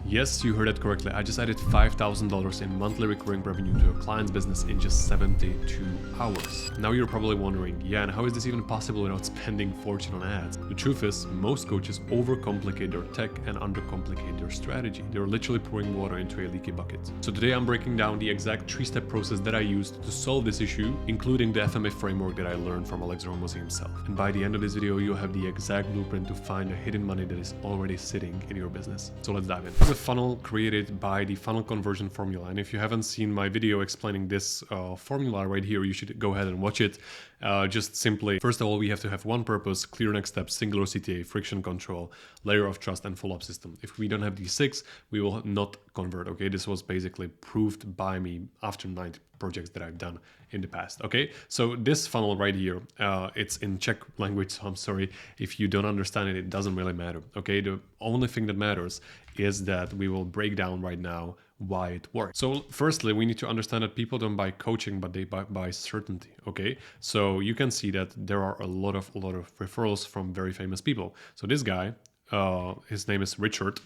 Yes, you heard it correctly. I just added $5,000 in monthly recurring revenue to a client's business in just 72 hours. Now you're probably wondering, yeah, and how is this even possible without spending fortune on ads? The truth is, most coaches overcomplicate their tech and undercomplicate their strategy. They're literally pouring water into a leaky bucket. So today I'm breaking down the exact 3-step process that I used to solve this issue, including the FMA framework that I learned from Alex Hormozi himself. And by the end of this video, you'll have the exact blueprint to find the hidden money that is already sitting in your business. So let's dive in. Funnel created by the funnel conversion formula, and if you haven't seen my video explaining this formula right here, you should go ahead and watch it. Just simply, first of all, we have to have one purpose, clear next steps, singular CTA, friction control, layer of trust, and follow-up system. If we don't have these 6, we will not convert. Okay, this was basically proved by me after 90 projects that I've done in the past. Okay, so this funnel right here, it's in Czech language, so I'm sorry if you don't understand it. It doesn't really matter. Okay, the only thing that matters is that we will break down right now why it works. So firstly, we need to understand that people don't buy coaching, but they buy certainty. Okay, so you can see that there are a lot of referrals from very famous people. So this guy, his name is Richard,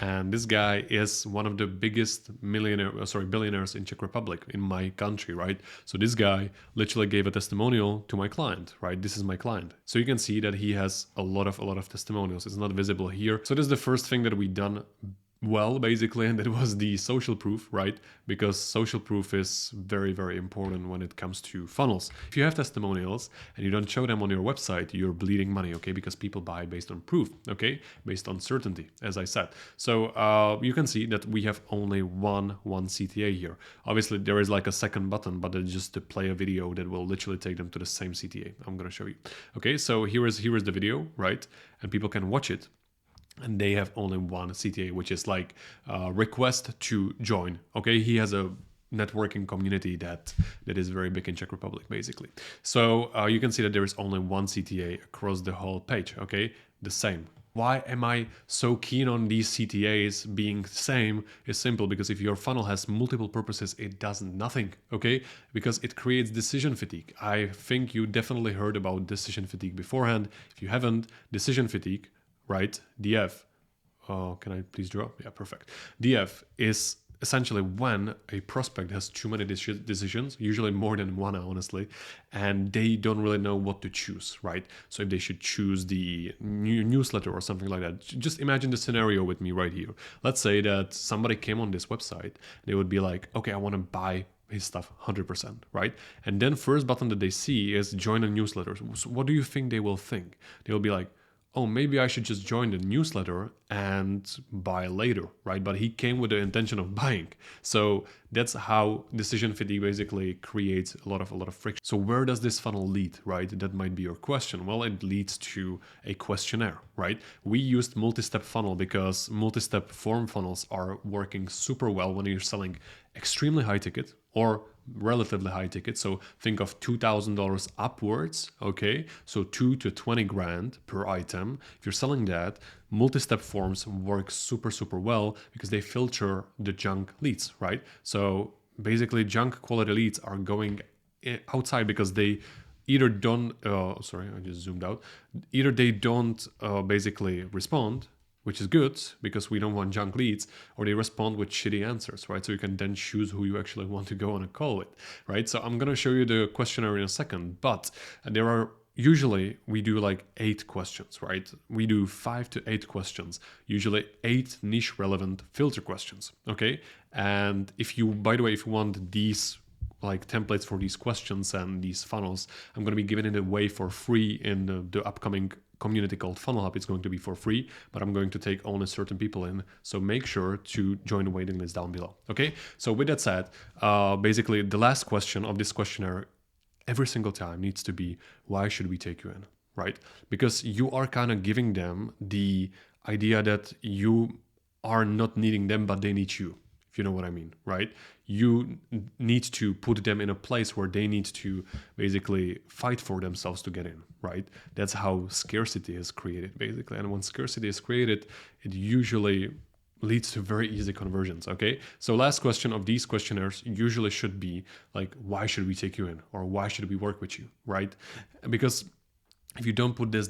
and this guy is one of the biggest billionaires in Czech Republic, in my country, right? So this guy literally gave a testimonial to my client, right? This is my client. So you can see that he has a lot of testimonials. It's not visible here. So this is the first thing that we done well, basically, and that was the social proof, right? Because social proof is very, very important when it comes to funnels. If you have testimonials and you don't show them on your website, you're bleeding money, okay? Because people buy based on proof, okay? Based on certainty, as I said. So you can see that we have only one CTA here. Obviously, there is like a second button, but it's just to play a video that will literally take them to the same CTA. I'm gonna show you. Okay, so here is the video, right? And people can watch it. And they have only one CTA, which is like request to join. Okay, he has a networking community that is very big in Czech Republic, basically. So you can see that there is only one CTA across the whole page. Okay, the same. Why am I so keen on these CTAs being the same? Is simple, because if your funnel has multiple purposes, it does nothing, okay? Because it creates decision fatigue. I think you definitely heard about decision fatigue beforehand. If you haven't, decision fatigue, right? DF. Can I please draw? Yeah, perfect. DF is essentially when a prospect has too many decisions, usually more than one, honestly, and they don't really know what to choose, right? So if they should choose the newsletter or something like that, just imagine the scenario with me right here. Let's say that somebody came on this website, they would be like, okay, I want to buy his stuff 100%, right? And then first button that they see is join a newsletter. So what do you think they will think? They will be like, oh, maybe I should just join the newsletter and buy later, right? But he came with the intention of buying. So that's how decision fatigue basically creates a lot of friction. So where does this funnel lead, right? That might be your question. Well, it leads to a questionnaire, right? We used multi-step funnel because multi-step form funnels are working super well when you're selling extremely high ticket or relatively high ticket. So think of $2,000 upwards, okay? So 2 to 20 grand per item. If you're selling that, multi-step forms work super well because they filter the junk leads, right? So basically junk quality leads are going outside because they either don't, sorry, I just zoomed out. Either they don't basically respond, which is good because we don't want junk leads, or they respond with shitty answers, right? So you can then choose who you actually want to go on a call with, right? So I'm gonna show you the questionnaire in a second, but there are usually we do like 8 questions, right? We do 5 to 8 questions, usually 8 niche relevant filter questions, okay? And if you, by the way, if you want these like templates for these questions and these funnels, I'm going to be giving it away for free in the upcoming community called Funnel Hub. It's going to be for free, but I'm going to take only certain people in. So make sure to join the waiting list down below. Okay. So with that said, basically the last question of this questionnaire every single time needs to be, why should we take you in? Right? Because you are kind of giving them the idea that you are not needing them, but they need you. If you know what I mean, right? You need to put them in a place where they need to basically fight for themselves to get in, right? That's how scarcity is created, basically. And when scarcity is created, it usually leads to very easy conversions, okay? So last question of these questionnaires usually should be like, why should we take you in? Or why should we work with you, right? Because if you don't put this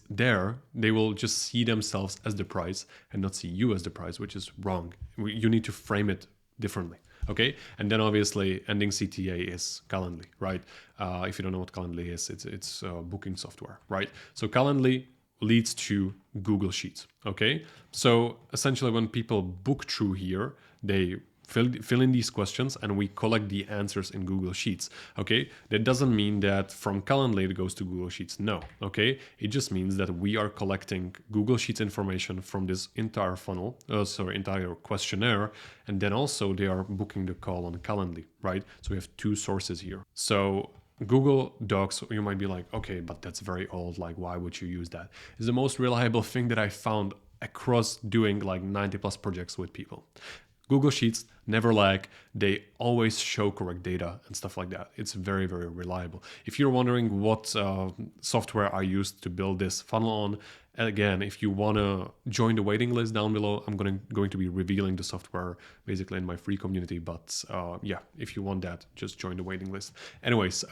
there, they will just see themselves as the price and not see you as the price, which is wrong. You need to frame it differently. Okay, and then obviously ending CTA is Calendly, right? If you don't know what Calendly is, it's booking software, right? So Calendly leads to Google Sheets. Okay, so essentially when people book through here, they fill in these questions and we collect the answers in Google Sheets. Okay, that doesn't mean that from Calendly it goes to Google Sheets. No. Okay, it just means that we are collecting Google Sheets information from this entire funnel, entire questionnaire, and then also they are booking the call on Calendly, right? So we have two sources here. So Google Docs, you might be like, okay, but that's very old. Like, why would you use that? It's the most reliable thing that I found across doing like 90 plus projects with people. Google Sheets never lag. They always show correct data and stuff like that. It's very, very reliable. If you're wondering what software I used to build this funnel on, again, if you want to join the waiting list down below, I'm going to be revealing the software basically in my free community. But yeah, if you want that, just join the waiting list. Anyways,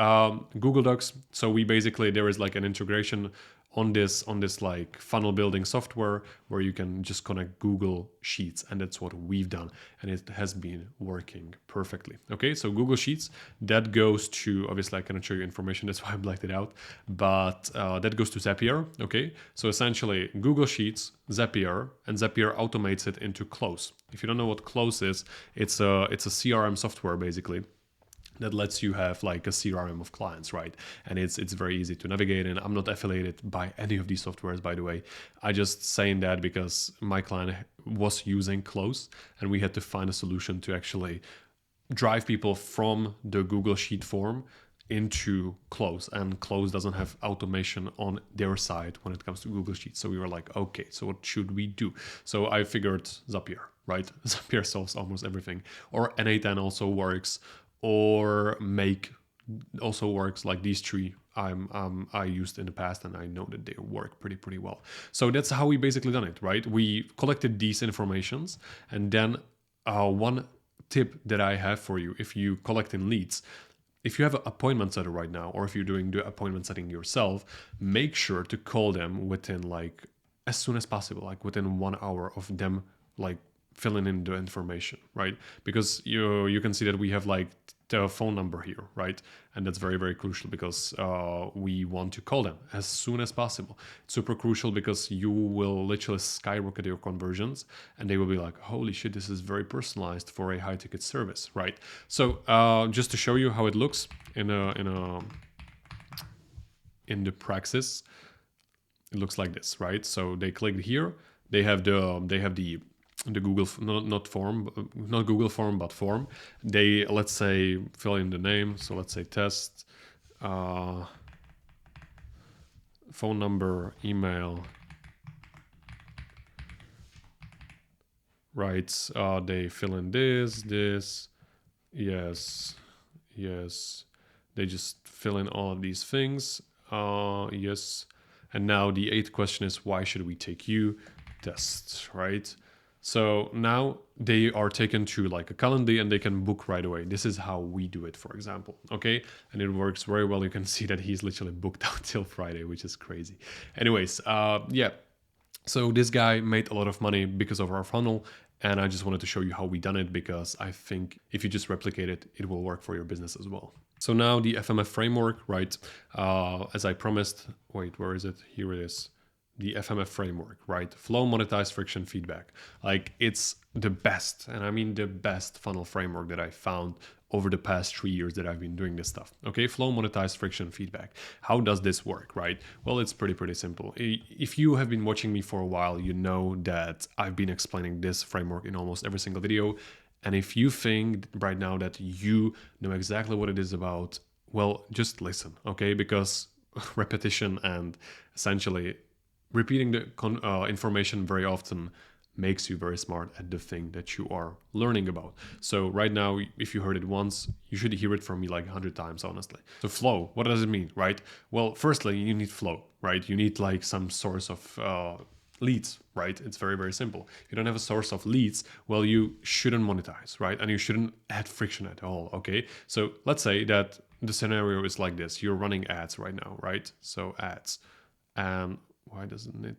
Google Docs. So we basically, there is like an integration on this like funnel building software where you can just connect Google Sheets, and that's what we've done, and it has been working perfectly. Okay, so Google Sheets, that goes to, obviously I cannot show you information, that's why I blacked it out, but that goes to Zapier. Okay, so essentially Google Sheets, Zapier, and Zapier automates it into Close. If you don't know what Close is, it's a CRM software basically that lets you have like a CRM of clients, right? And it's very easy to navigate in. I'm not affiliated by any of these softwares, by the way. I just saying that because my client was using Close and we had to find a solution to actually drive people from the Google Sheet form into Close, and Close doesn't have automation on their side when it comes to Google Sheets. So we were like, okay, so what should we do? So I figured Zapier, right? Zapier solves almost everything. Or N8N also works, or Make also works. Like these three I used in the past, and I know that they work pretty well. So that's how we basically done it, right? We collected these informations, and then one tip that I have for you, if you collect in leads, if you have an appointment setter right now, or if you're doing the appointment setting yourself, make sure to call them within like as soon as possible, like within 1 hour of them like filling in the information, right? Because you can see that we have like the phone number here, right? And that's very, very crucial because we want to call them as soon as possible. It's super crucial because you will literally skyrocket your conversions, and they will be like, holy shit, this is very personalized for a high ticket service, right? So just to show you how it looks in the praxis, it looks like this, right? So they clicked here, they have the Google, not Google form, but form. They, let's say, fill in the name. So let's say test, phone number, email, right? They fill in this, yes. They just fill in all of these things, yes. And now the 8th question is, why should we take you? Test, right? So now they are taken to like a Calendly and they can book right away. This is how we do it, for example. Okay. And it works very well. You can see that he's literally booked out till Friday, which is crazy. Anyways, yeah. So this guy made a lot of money because of our funnel. And I just wanted to show you how we done it, because I think if you just replicate it, it will work for your business as well. So now the FMF framework, right? As I promised, wait, where is it? Here it is. The FMF framework, right? Flow, Monetize, Friction, Feedback. Like, it's the best, and I mean the best funnel framework that I found over the past 3 years that I've been doing this stuff. Okay, Flow, Monetize, Friction, Feedback. How does this work, right? Well, it's pretty simple. If you have been watching me for a while, you know that I've been explaining this framework in almost every single video. And if you think right now that you know exactly what it is about, well, just listen, okay? Because repetition and essentially repeating the information very often makes you very smart at the thing that you are learning about. So right now, if you heard it once, you should hear it from me like 100 times, honestly. So flow, what does it mean, right? Well, firstly, you need flow, right? You need like some source of leads, right? It's very simple. If you don't have a source of leads, well, you shouldn't monetize, right? And you shouldn't add friction at all, okay? So let's say that the scenario is like this. You're running ads right now, right? So ads. And why doesn't it?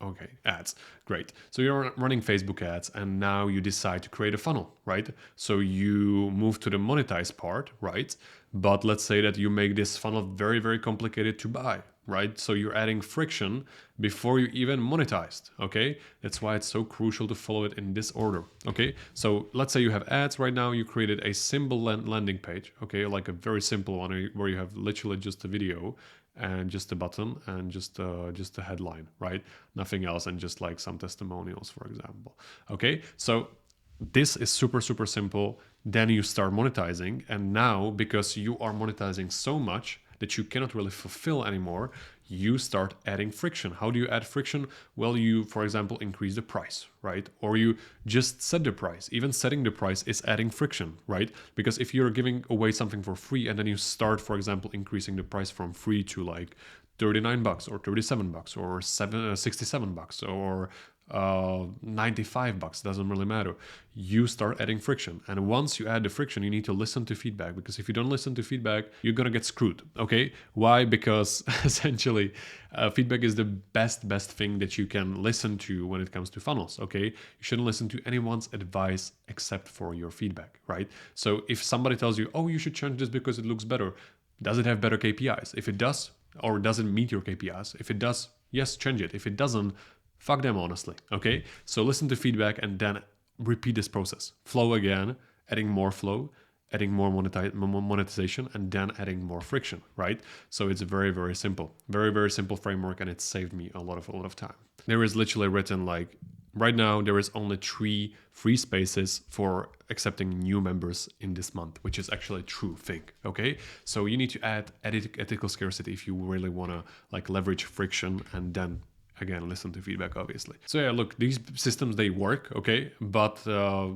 Okay, ads. Great. So you're running Facebook ads and now you decide to create a funnel, right? So you move to the monetize part, right? But let's say that you make this funnel very, very complicated to buy, right? So you're adding friction before you even monetized, okay? That's why it's so crucial to follow it in this order, okay? So let's say you have ads right now, you created a simple landing page, okay? Like a very simple one where you have literally just a video and just a button and just a headline, right? Nothing else, and just like some testimonials, for example. Okay, so this is super, super simple. Then you start monetizing, and now because you are monetizing so much that you cannot really fulfill anymore, you start adding friction. How do you add friction? Well, you, for example, increase the price, right? Or you just set the price. Even setting the price is adding friction, right? Because if you're giving away something for free and then you start, for example, increasing the price from free to like $39 or $37 or 67 bucks or 95 bucks, doesn't really matter. You start adding friction, and once you add the friction, you need to listen to feedback, because if you don't listen to feedback, you're gonna get screwed. Okay, why? Because essentially feedback is the best thing that you can listen to when it comes to funnels. Okay, you shouldn't listen to anyone's advice except for your feedback, right? So if somebody tells you, oh, you should change this because it looks better, does it have better KPIs? If it does, or does it meet your KPIs? If it does, yes, change it. If it doesn't, fuck them, honestly. Okay, so listen to feedback and then repeat this process. Flow again, adding more flow, adding more monetization, and then adding more friction, right? So it's very, very simple. Very, very simple framework, and it saved me a lot of time. There is literally written like, right now there is only 3 free spaces for accepting new members in this month, which is actually a true thing. Okay, so you need to add ethical scarcity if you really want to like leverage friction, and then again, listen to feedback, obviously. So yeah, look, these systems, they work, okay? But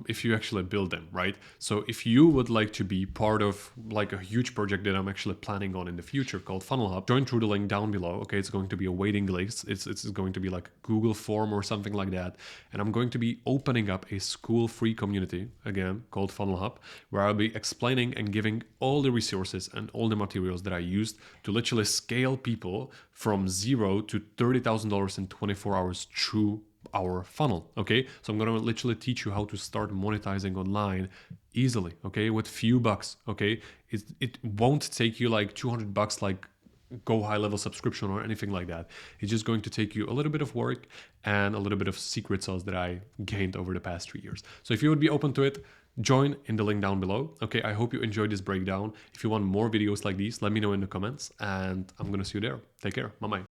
if you actually build them, right? So if you would like to be part of like a huge project that I'm actually planning on in the future called Funnel Hub, join through the link down below, okay? It's going to be a waiting list. It's going to be like a Google form or something like that. And I'm going to be opening up a school-free community, again, called Funnel Hub, where I'll be explaining and giving all the resources and all the materials that I used to literally scale people from $0 to $30,000 in 24 hours through our funnel. Okay, so I'm gonna literally teach you how to start monetizing online easily, okay, with few bucks. Okay, it won't take you like 200 bucks like go high level subscription or anything like that. It's just going to take you a little bit of work and a little bit of secret sauce that I gained over the past 3 years. So if you would be open to it, join in the link down below. Okay, I hope you enjoyed this breakdown. If you want more videos like these, let me know in the comments, and I'm gonna see you there. Take care. Bye-bye.